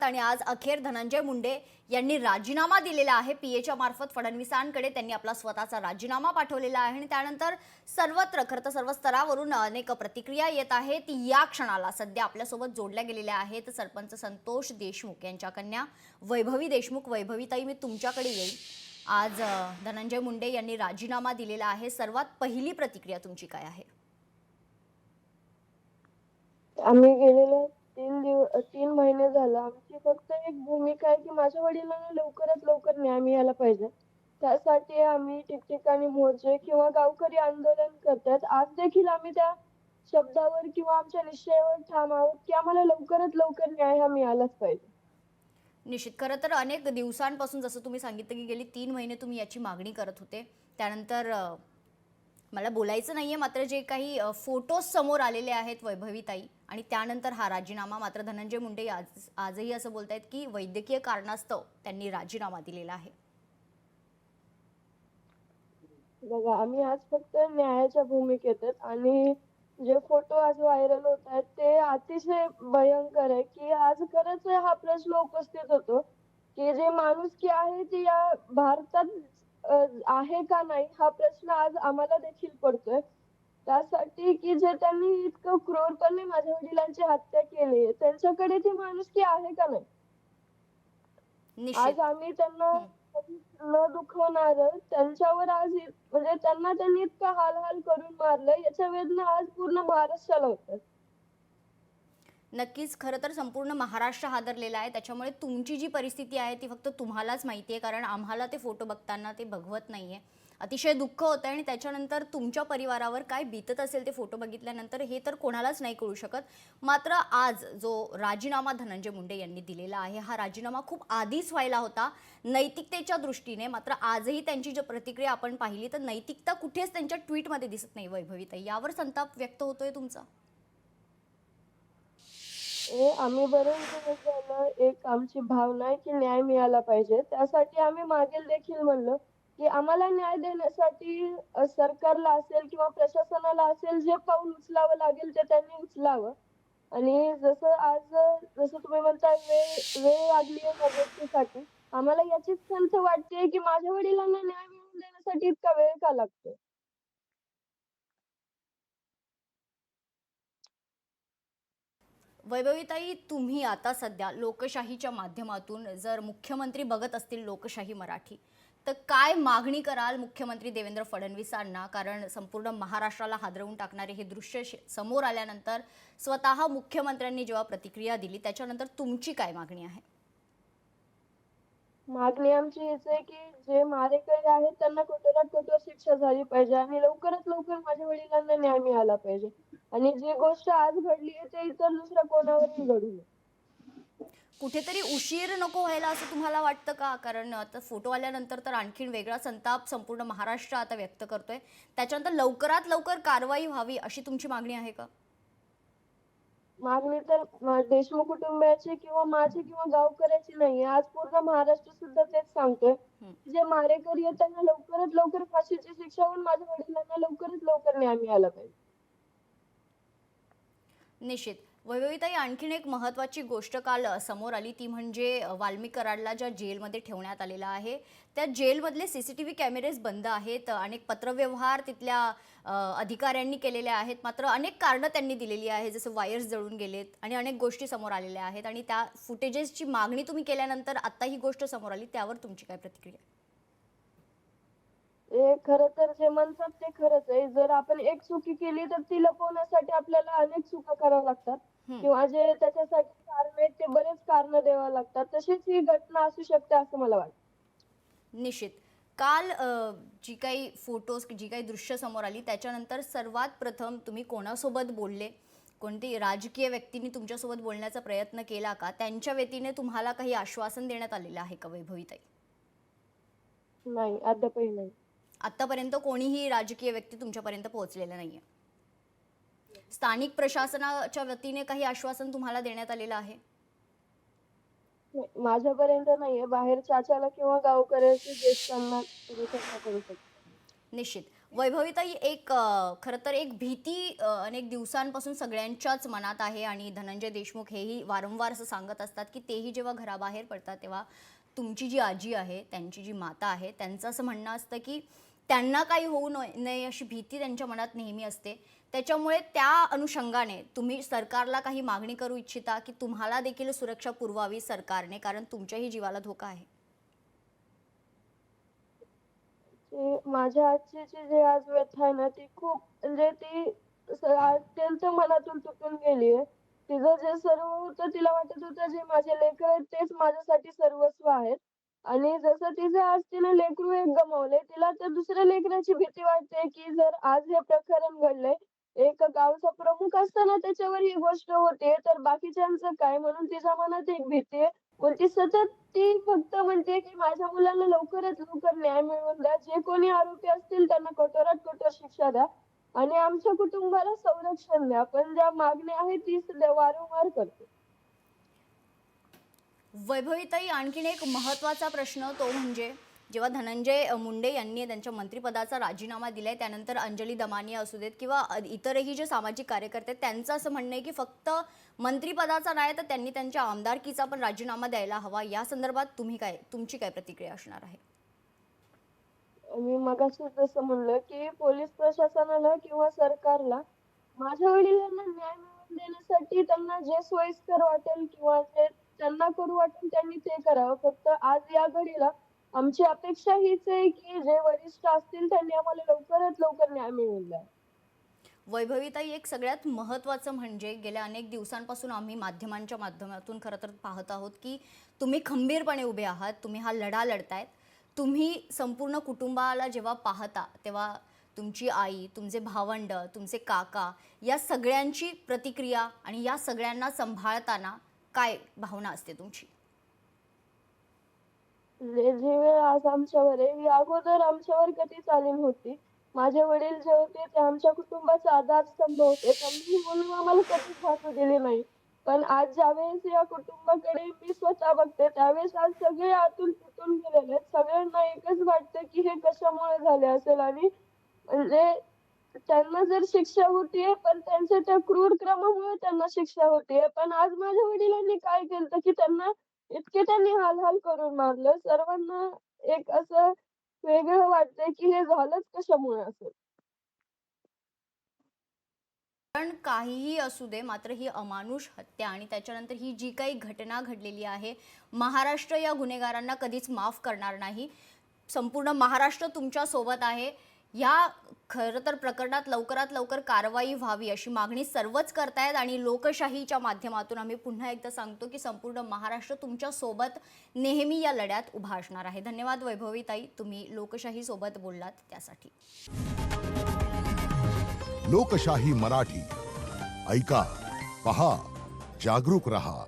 आणि आज अखेर धनंजय मुंडे यांनी राजीनामा दिलेला आहे। पीएच्या मार्फत फडणवीसांकडे त्यांनी आपला स्वतःचा राजीनामा पाठवलेला आहे आणि त्यानंतर सर्वत्र खरं तर सर्व स्तरावरून अनेक प्रतिक्रिया येत आहेत। या क्षणाला सध्या आपल्यासोबत जोडल्या गेलेल्या आहेत सरपंच संतोष देशमुख यांच्या कन्या वैभवी देशमुख। वैभवीताई, मी तुमच्याकडे येईल। आज धनंजय मुंडे यांनी राजीनामा दिलेला आहे, सर्वात पहिली प्रतिक्रिया तुमची काय आहे? आम्ही गेलेले 3 महिने झालं. आमची फक्त एक भूमिका आहे, की माझ्या वडिलांना लवकरात लवकर न्याय मिळाला पाहिजे. त्यासाठी आम्ही ठिकठिकाणी मोर्चे किंवा गावकरी आंदोलन करतात. आज देखील आम्ही त्या शब्दावर किंवा आमच्या निश्चयावर ठाम आहोत, की आम्हाला लवकरात लवकर न्याय हा मिळालाच पाहिजे. निश्चित। खरं तर अनेक दिवसांपासून जसं तुम्ही सांगितलं की गेली 3 महिने तुम्ही याची मागणी करत होते। त्यानंतर मला बोलायचं नाहीये, मात्र जे काही फोटोज समोर आलेले आहेत वैभवीताई, आणि त्यानंतर हा राजीनामा, मात्र धनंजय मुंडे आजही असं बोलतायत की वैद्यकीय कारणास्तव त्यांनी राजीनामा दिलेला आहे। बघा, आम्ही आज फक्त न्यायाच्या भूमिकेतच आणि जे फोटो आज व्हायरल होत आहेत ते अतिशय भयंकर आहे, की आज खरंच हा प्रश्न उपस्थित होतो, की जे माणुसकी आहे ती या भारतात आहे का नाही हा प्रश्न आज आम्हाला देखील पडतोय. त्यासाठी की जे त्यांनी इतकं क्रूरपणे माझ्या वडिलांची हत्या केली आहे, त्यांच्याकडे ती माणुसकी आहे का नाही? आज निश्चित। आम्ही त्यांना कधीच न दुखवणारं त्यांच्यावर आज म्हणजे त्यांनी इतकं हाल करून मारलं याच्या वेदना आज पूर्ण महाराष्ट्राला होतात. नक्कीच। खरं तर संपूर्ण महाराष्ट्र हादरलेला आहे। त्याच्यामुळे तुमची जी परिस्थिती आहे ती फक्त तुम्हालाच माहिती आहे, कारण आम्हाला ते फोटो बघताना ते बघवत नाहीये। अतिशय दुःख होतं आणि त्याच्यानंतर तुमच्या परिवारावर काय बीतत असेल ते फोटो बघितल्यानंतर हे तर कोणालाच नाही कळू शकत। मात्र आज जो राजीनामा धनंजय मुंडे यांनी दिलेला आहे, हा राजीनामा खूप आधीच व्हायला होता नैतिकतेच्या दृष्टीने। मात्र आजही त्यांची जी प्रतिक्रिया आपण पाहिली तर नैतिकता कुठेच त्यांच्या ट्विटमध्ये दिसत नाही। वैभवीताई, यावर संताप व्यक्त होतोय तुमचा? आम्ही बरेच दिवस झालं एक आमची भावना आहे, की न्याय मिळाला पाहिजे. त्यासाठी आम्ही मागेल देखील म्हणलो, की आम्हाला न्याय देण्यासाठी सरकारला असेल किंवा प्रशासनाला असेल जे पाऊल उचलावं लागेल ते त्यांनी उचलावं. आणि जसं तुम्ही म्हणताय वेळ वेळ लागली आहे या गोष्टीसाठी. आम्हाला याचीच खंत वाटते, की माझ्या वडिलांना न्याय मिळवून देण्यासाठी इतका वेळ का लागतोय? वैभवीताई, तुम्ही आता सध्या लोकशाहीच्या माध्यमातून जर मुख्यमंत्री बघत असतील लोकशाही मराठी, तर काय मागणी कराल मुख्यमंत्री देवेंद्र फडणवीसांना? कारण संपूर्ण महाराष्ट्राला हादरवून टाकणारे हे दृश्य समोर आल्यानंतर स्वतः मुख्यमंत्र्यांनी जेव्हा प्रतिक्रिया दिली त्याच्यानंतर तुमची काय मागणी आहे? मागणी आमची हीच आहे, की जे मारेकरी आहेत त्यांना कठोरात कठोर शिक्षा झाली पाहिजे आणि लवकरात लवकर माझ्या वडिलांना न्याय मिळाला पाहिजे. आणि जी गोष्ट आज घडली आहे ते इतर दुसऱ्या कोणावरही घडू नये. कुठेतरी उशीर नको व्हायला असं तुम्हाला वाटतं का? कारण आता फोटो आल्यानंतर तर आणखीन वेगळा संताप संपूर्ण महाराष्ट्र आता व्यक्त करतोय। त्याच्यानंतर लवकरात लवकर कारवाई व्हावी अशी तुमची मागणी आहे का? मागणी तर देशमुख कुटुंबियाची किंवा माझी किंवा गावकऱ्याची नाहीये. आज पूर्ण महाराष्ट्र सुद्धा तेच सांगतोय, की जे मारेकरी आहेत त्यांना लवकरात लवकर फाशीची शिक्षा होऊन माझ्या वडिलांना लवकरात लवकर न्याय मिळाला पाहिजे. निश्चित। वैभवीताई, आणखीन एक महत्त्वाची गोष्ट काल समोर आली, ती म्हणजे वाल्मिक कराडला ज्या जेलमध्ये ठेवण्यात आलेला आहे त्या जेलमधले सीसीटीव्ही कॅमेरेज बंद आहेत। अनेक पत्रव्यवहार तिथल्या अधिकाऱ्यांनी केलेले आहेत, मात्र अनेक कारणं त्यांनी दिलेली आहेत, जसं वायर्स जळून गेलेत आणि अनेक गोष्टी समोर आलेल्या आहेत। आणि त्या फुटेजेसची मागणी तुम्ही केल्यानंतर आता ही गोष्ट समोर आली, त्यावर तुमची काय प्रतिक्रिया? हे खरं तर जे म्हणतात ते खरंच आहे. जर आपण एक चुकी केली तर ती लपवण्यासाठी आपल्याला अनेक चुका कराव्या लागतात किंवा जे त्याच्यासाठी कारण आहेत ते बरेच कारणं द्यावी लागतात. तशीच ही घटना असू शकते असं मला वाटतं. निश्चित। काल जी काही फोटोज, जी काही दृश्य समोर आली त्याच्यानंतर सर्वात प्रथम तुम्ही कोणासोबत बोलले? कोणती राजकीय व्यक्तींनी तुमच्यासोबत बोलण्याचा प्रयत्न केला का? त्यांच्या वतीने तुम्हाला काही आश्वासन देण्यात आलेलं आहे का वैभवीताई? नाही, अद्यापही नाही. आतापर्यंत कोणीही राजकीय व्यक्ती तुमच्यापर्यंत पोहोचलेला नाहीये? स्थानिक प्रशासनाच्या वतीने काही आश्वासन तुम्हाला देण्यात आलेलं आहे? नाही, माझ्यापर्यंत नाहीये. बाहेर चाचाला किंवा गावकऱ्याशी ज्येष्ठांना तुम्ही चर्चा करू शकता. निश्चित। वैभवीताई एक खरं तर एक भीती अनेक दिवसांपासून सगळ्यांच्याच मनात आहे आणि धनंजय देशमुख हेही वारंवार असं सांगत असतात की तेही जेव्हा घराबाहेर पडतात तेव्हा तुमची जी आजी आहे, त्यांची जी माता आहे, त्यांचं असं म्हणणं असतं की त्यांना काही होऊ नये अशी भीती त्यांच्या मनात नेहमी असते. त्याच्यामुळे त्या अनुषंगाने तुम्ही सरकारला काही मागणी करू इच्छिता की तुम्हाला देखील सुरक्षा पुरवावी सरकारने, कारण तुमच्याही जीवाला धोका आहे? ते माझ्या आजीची जी आज व्यथा आहे ना, ती खूप म्हणजे ती अत्यंत मनातून तुटून गेली आहे. तिचं जे सर्व होतं तिला वाटत होतं जे माझे लेकरं आहेत तेच माझ्यासाठी सर्वस्व आहेत. आणि जसं तिचं आज तिने लेकरू एक गमावलंय, तिला त्या दुसऱ्या लेकराची भीती वाटते, की जर आज हे प्रकरण घडलंय, एक गावचा प्रमुख असताना त्याच्यावर ही गोष्ट होते, तर बाकीच्यांचं काय? म्हणून तिच्या मनात एक भीती आहे. पण ती सतत ती फक्त म्हणते, की माझ्या मुलाला लवकरात लवकर न्याय मिळवून द्या. जे कोणी आरोपी असतील त्यांना कठोरात कठोर शिक्षा द्या आणि आमच्या कुटुंबाला संरक्षण द्या. पण ज्या मागण्या आहेत तीच वारंवार करते. वैभवीताई आणखीन एक महत्त्वाचा प्रश्न तो म्हणजे जेव्हा धनंजय मुंडे यांनी त्यांच्या मंत्रिपदाचा राजीनामा दिलाय त्यानंतर अंजली दमानिया असू देत किंवा इतरही जे सामाजिक कार्यकर्ते आहेत, त्यांचं असं म्हणणं आहे की फक्त मंत्रिपदाचा नाही तर त्यांनी त्यांच्या आमदारकीचा पण राजीनामा द्यायला हवा. या संदर्भात तुमची काय प्रतिक्रिया असणार आहे? मी मगाशीच जसं म्हणलं, की पोलीस प्रशासनाला किंवा सरकारला माझ्या वडिलांना न्याय मिळवून देण्यासाठी त्यांना जे सोयीस्कर वाटेल किंवा जे त्यांना करू वाटेल त्यांनी ते करावं. फक्त आज या घडीला आमची अपेक्षा हीच आहे, की जे वरिष्ठ असतील त्यांनी आम्हाला लवकरात लवकर न्याय मिळवून द्यावा. वैभवीताई एक सगळ्यात महत्त्वाचं म्हणजे गेल्या अनेक दिवसांपासून आम्ही माध्यमांच्या माध्यमातून खरं तर पाहत आहोत की तुम्ही खंबीरपणे उभे आहात, तुम्ही हा लढा लढतायत. तुम्ही संपूर्ण कुटुंबाला जेव्हा पाहता तेव्हा तुमची आई, तुमचे भावंड, तुमचे काका या सगळ्यांची प्रतिक्रिया आणि या सगळ्यांना सांभाळताना काय भावना असते तुमची? जी वेळ आज आमच्यावर आहे, ही अगोदर आमच्यावर कधीच आली नव्हती. माझे वडील जे होते ते आमच्या कुटुंबाचा आधारस्तंभ होते. त्यांनी म्हणून आम्हाला कधीच भासू दिली नाही. पण आज ज्यावेळेस या कुटुंबाकडे मी स्वतः बघते, त्यावेळेस आज सगळे आतून तुटून गेलेले आहेत. सगळ्यांना एकच वाटतं, की हे कशामुळे झाले असेल आणि म्हणजे त्यांना जर शिक्षा होतीये, पण त्यांच्या त्या क्रूर क्रमामुळे त्यांना शिक्षा होतीये. पण आज माझ्या वडिलांनी काय केलंत, की त्यांना इतके त्यांनी हाल-हाल करून मारलं. सर्वांना एक असं वेगळं वाटतंय, की हे झालंच कशामुळे असेल? कारण काहीही असू दे मात्र ही अमानुष हत्या आणि त्याच्यानंतर ही जी काही घटना घडलेली आहे, महाराष्ट्र या गुन्हेगारांना कधीच माफ करणार नाही. संपूर्ण महाराष्ट्र तुमच्या सोबत आहे. या खरं तर प्रकरणात लवकरात लवकर कारवाई व्हावी अशी मागणी सर्वच करतायत आणि लोकशाहीच्या माध्यमातून आम्ही पुन्हा एकदा सांगतो की संपूर्ण महाराष्ट्र तुमच्या सोबत नेहमी या लढ्यात उभा असणार आहे. धन्यवाद वैभवीताई, तुम्ही लोकशाही सोबत बोललात त्यासाठी. लोकशाही मराठी ऐका, पहा, जागरूक रहा.